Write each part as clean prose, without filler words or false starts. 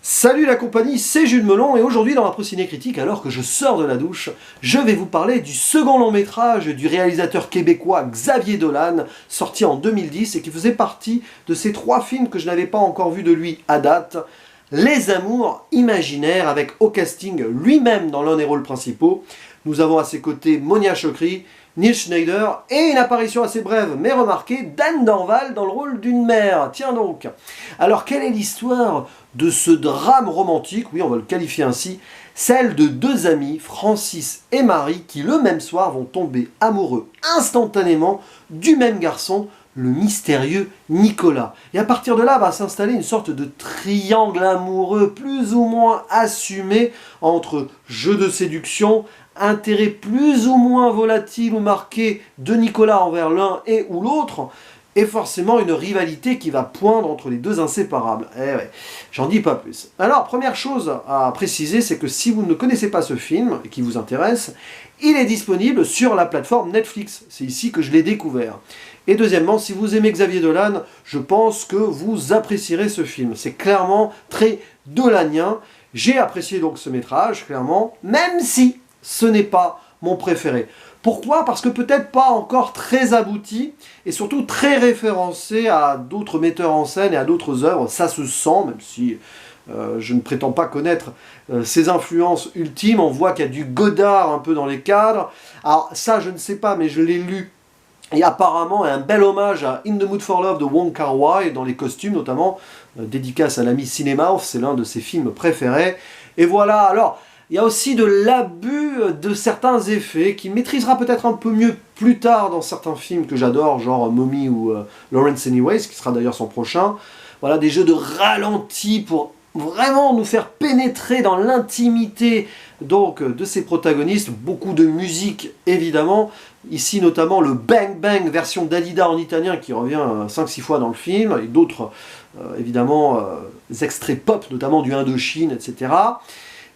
Salut la compagnie, c'est Jules Melon et aujourd'hui dans la Ciné Critique, alors que je sors de la douche, je vais vous parler du second long métrage du réalisateur québécois Xavier Dolan, sorti en 2010 et qui faisait partie de ces 3 films que je n'avais pas encore vus de lui à date. Les Amours imaginaires, avec au casting lui-même dans l'un des rôles principaux. Nous avons à ses côtés Monia Chokri, Neil Schneider et une apparition assez brève mais remarquée d'Anne Dorval dans le rôle d'une mère. Tiens donc. Alors quelle est l'histoire de ce drame romantique, oui on va le qualifier ainsi, celle de 2 amis, Francis et Marie, qui le même soir vont tomber amoureux instantanément du même garçon, le mystérieux Nicolas. Et à partir de là va s'installer une sorte de triangle amoureux plus ou moins assumé entre jeu de séduction, intérêt plus ou moins volatile ou marqué de Nicolas envers l'un et ou l'autre, et forcément une rivalité qui va poindre entre les deux inséparables. Eh ouais, j'en dis pas plus. Alors, première chose à préciser, c'est que si vous ne connaissez pas ce film, et qui vous intéresse, il est disponible sur la plateforme Netflix. C'est ici que je l'ai découvert. Et deuxièmement, si vous aimez Xavier Dolan, je pense que vous apprécierez ce film. C'est clairement très dolanien. J'ai apprécié donc ce métrage, clairement, même si ce n'est pas mon préféré. Pourquoi? Parce que peut-être pas encore très abouti, et surtout très référencé à d'autres metteurs en scène et à d'autres œuvres. Ça se sent, même si je ne prétends pas connaître ses influences ultimes. On voit qu'il y a du Godard un peu dans les cadres. Alors ça, je ne sais pas, mais je l'ai lu. Et apparemment, un bel hommage à In the Mood for Love de Wong Kar-wai, dans les costumes notamment, dédicace à l'ami Cinémouth, c'est l'un de ses films préférés. Et voilà, alors, il y a aussi de l'abus de certains effets, qu'il maîtrisera peut-être un peu mieux plus tard dans certains films que j'adore, genre Mommy ou Lawrence Anyways, qui sera d'ailleurs son prochain. Voilà, des jeux de ralenti pour vraiment nous faire pénétrer dans l'intimité donc de ces protagonistes. Beaucoup de musique évidemment, ici notamment le Bang Bang version Dalida en italien qui revient 5-6 fois dans le film, et d'autres évidemment extraits pop, notamment du Indochine, etc.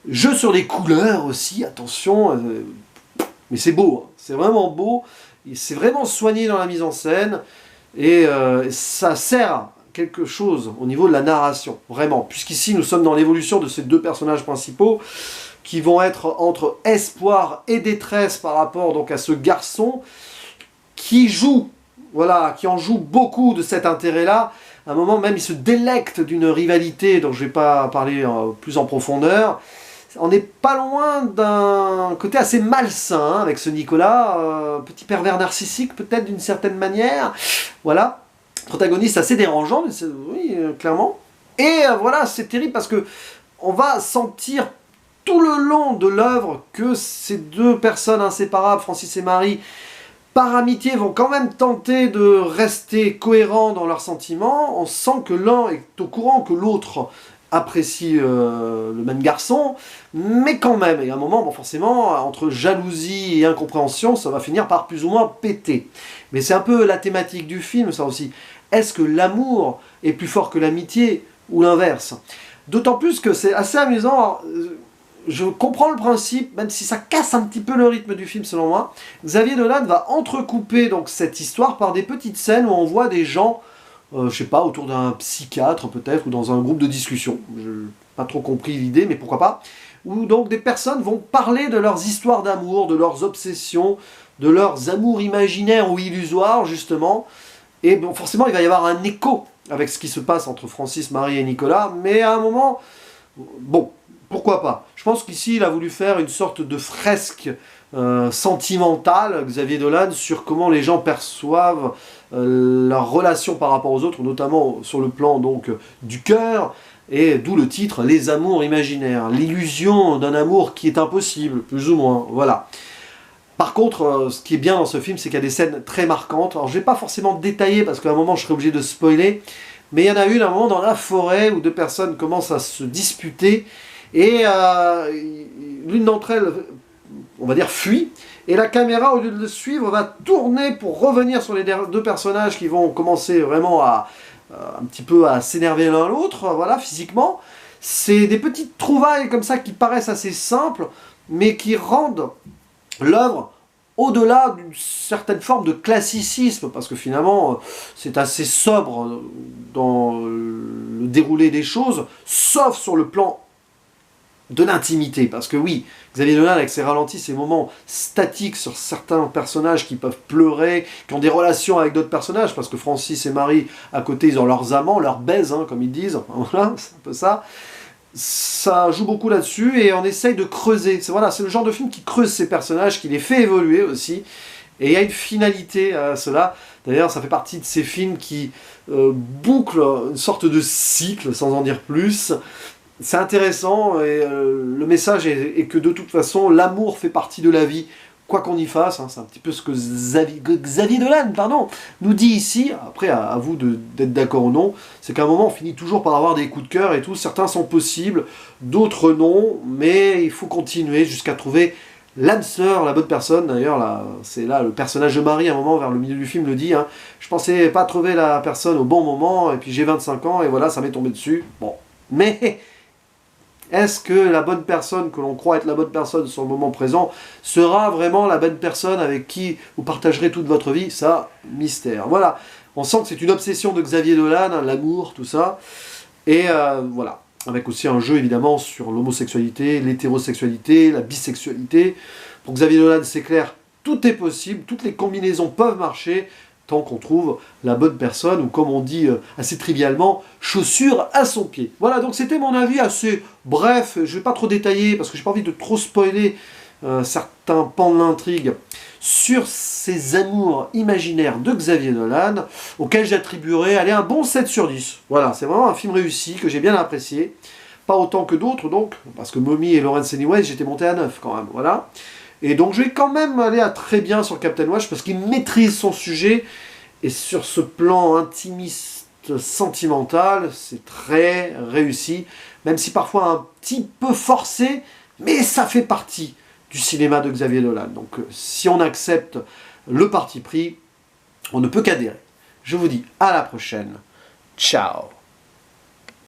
Jeu sur les couleurs aussi, attention, mais c'est beau, hein, c'est vraiment beau, c'est vraiment soigné dans la mise en scène, et ça sert à quelque chose au niveau de la narration, vraiment, puisqu'ici nous sommes dans l'évolution de ces 2 personnages principaux, qui vont être entre espoir et détresse par rapport donc à ce garçon, qui joue, voilà, qui en joue beaucoup de cet intérêt-là. À un moment même, il se délecte d'une rivalité dont je ne vais pas parler plus en profondeur. On n'est pas loin d'un côté assez malsain hein, avec ce Nicolas, petit pervers narcissique peut-être d'une certaine manière, voilà, protagoniste assez dérangeant, mais oui, clairement. Et voilà, c'est terrible parce que on va sentir tout le long de l'œuvre que ces 2 personnes inséparables, Francis et Marie, par amitié, vont quand même tenter de rester cohérents dans leurs sentiments. On sent que l'un est au courant que l'autre apprécie le même garçon, mais quand même, et à un moment, bon, forcément, entre jalousie et incompréhension, ça va finir par plus ou moins péter. Mais c'est un peu la thématique du film, ça aussi. Est-ce que l'amour est plus fort que l'amitié, ou l'inverse? D'autant plus que c'est assez amusant. Alors, je comprends le principe, même si ça casse un petit peu le rythme du film selon moi. Xavier Dolan va entrecouper donc cette histoire par des petites scènes où on voit des gens je sais pas, autour d'un psychiatre peut-être, ou dans un groupe de discussion. Je n'ai pas trop compris l'idée, mais pourquoi pas. Où donc des personnes vont parler de leurs histoires d'amour, de leurs obsessions, de leurs amours imaginaires ou illusoires, justement. Et bon, forcément, il va y avoir un écho avec ce qui se passe entre Francis, Marie et Nicolas, mais à un moment, bon, pourquoi pas. Je pense qu'ici, il a voulu faire une sorte de fresque sentimentale, Xavier Dolan, sur comment les gens perçoivent leur relation par rapport aux autres, notamment sur le plan donc du cœur, et d'où le titre Les Amours imaginaires, l'illusion d'un amour qui est impossible, plus ou moins, voilà. Par contre, ce qui est bien dans ce film, c'est qu'il y a des scènes très marquantes. Alors je ne vais pas forcément détailler, parce qu'à un moment je serais obligé de spoiler, mais il y en a une à un moment dans la forêt, où 2 personnes commencent à se disputer, et l'une d'entre elles, on va dire, fuit, et la caméra, au lieu de le suivre, va tourner pour revenir sur les 2 personnages qui vont commencer vraiment à un petit peu à s'énerver l'un l'autre, voilà, physiquement. C'est des petites trouvailles comme ça qui paraissent assez simples, mais qui rendent l'œuvre au-delà d'une certaine forme de classicisme, parce que finalement, c'est assez sobre dans le déroulé des choses, sauf sur le plan de l'intimité, parce que oui, Xavier Dolan avec ses ralentis, ses moments statiques sur certains personnages qui peuvent pleurer, qui ont des relations avec d'autres personnages, parce que Francis et Marie, à côté, ils ont leurs amants, leurs baises, hein, comme ils disent, voilà, c'est un peu ça. Ça joue beaucoup là-dessus, et on essaye de creuser. Voilà, c'est le genre de film qui creuse ces personnages, qui les fait évoluer aussi, et il y a une finalité à cela. D'ailleurs, ça fait partie de ces films qui bouclent une sorte de cycle, sans en dire plus. C'est intéressant, et le message est que de toute façon, l'amour fait partie de la vie, quoi qu'on y fasse, hein, c'est un petit peu ce que Xavier Dolan nous dit ici, après à vous d'être d'accord ou non, c'est qu'à un moment on finit toujours par avoir des coups de cœur et tout, certains sont possibles, d'autres non, mais il faut continuer jusqu'à trouver l'âme sœur, la bonne personne. D'ailleurs, là, c'est là le personnage de Marie, à un moment, vers le milieu du film, le dit, hein, je pensais pas trouver la personne au bon moment, et puis j'ai 25 ans, et voilà, ça m'est tombé dessus, bon, mais... Est-ce que la bonne personne que l'on croit être la bonne personne sur le moment présent sera vraiment la bonne personne avec qui vous partagerez toute votre vie? Ça, mystère. Voilà, on sent que c'est une obsession de Xavier Dolan, hein, l'amour, tout ça. Et voilà, avec aussi un jeu évidemment sur l'homosexualité, l'hétérosexualité, la bisexualité. Pour Xavier Dolan, c'est clair, tout est possible, toutes les combinaisons peuvent marcher, tant qu'on trouve la bonne personne, ou comme on dit assez trivialement, chaussure à son pied. Voilà, donc c'était mon avis assez bref, je ne vais pas trop détailler, parce que j'ai pas envie de trop spoiler certains pans de l'intrigue, sur ces amours imaginaires de Xavier Dolan, auxquels j'attribuerai, allez, un bon 7 sur 10. Voilà, c'est vraiment un film réussi, que j'ai bien apprécié, pas autant que d'autres, donc, parce que Mommy et Lawrence Anyways, j'étais monté à 9 quand même, voilà. Et donc je vais quand même aller à très bien sur Captain Watch, parce qu'il maîtrise son sujet, et sur ce plan intimiste, sentimental, c'est très réussi, même si parfois un petit peu forcé, mais ça fait partie du cinéma de Xavier Dolan. Donc si on accepte le parti pris, on ne peut qu'adhérer. Je vous dis à la prochaine. Ciao.